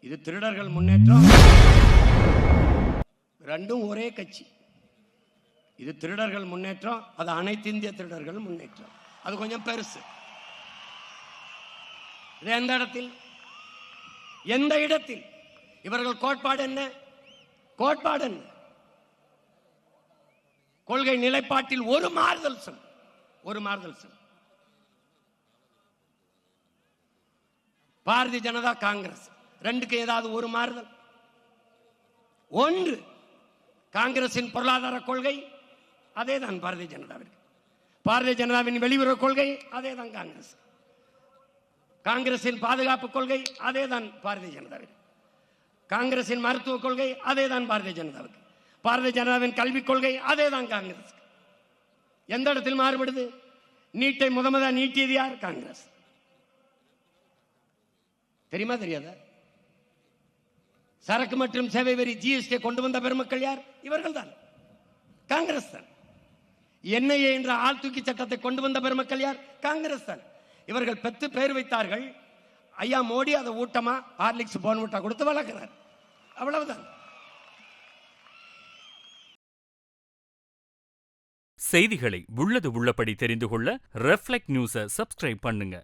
இது திருடர்கள் முன்னேற்றம், ரெண்டும் ஒரே கட்சி. இது திருடர்கள் முன்னேற்றம், அது அனைத்து இந்திய திருடர்கள் முன்னேற்றம். அது கொஞ்சம் பெருசு. இது எந்த இடத்தில் இவர்கள் கோட்பாடு என்ன? கோட்பாடு என்ன? கொள்கை நிலைப்பாட்டில் ஒரு மாறுதல் சொல். பாரதிய ஜனதா காங்கிரஸ் ரெண்டுக்கு ஏதாவது ஒரு மாறுதல்? ஒன்று, காங்கிரசின் பொருளாதார கொள்கை அதேதான் பாரதிய ஜனதாவிற்கு. பாரதிய ஜனதாவின் வெளியுறவு கொள்கை அதேதான் காங்கிரஸ். காங்கிரசின் பாதுகாப்பு கொள்கை அதேதான் பாரதிய ஜனதாவிற்கு. காங்கிரசின் மருத்துவ கொள்கை அதேதான் பாரதிய ஜனதாவுக்கு. பாரதிய ஜனதாவின் கல்விக் கொள்கை அதேதான் காங்கிரஸ். எந்த இடத்தில் மாறுபடுது? நீட்டை முதல்ல நீட்டியது யார்? காங்கிரஸ். தெரியுமா தெரியாதா? சரக்கு மற்றும் சேவை வரி ஜிஎஸ்டி கொண்டு வந்த பெருமக்கள் யார்? இவர்கள் தான், காங்கிரஸ் தான். என்ஐஏ என்ற ஆள் தூக்கி சட்டத்தை கொண்டு வந்த பெருமக்கள் யார்? காங்கிரஸ் தான். இவர்கள் பெற்று பெயர் வைத்தார்கள். ஐயா மோடி அதை ஊட்டமா ஹார்லிக்ஸ் போன்விட்டா கொடுத்து வளர்க்கிறார். அவ்வளவுதான். செய்திகளை உள்ளது உள்ளபடி தெரிந்து கொள்ள ரெஃப்ளெக்ட் நியூஸை சப்ஸ்கிரைப் பண்ணுங்க.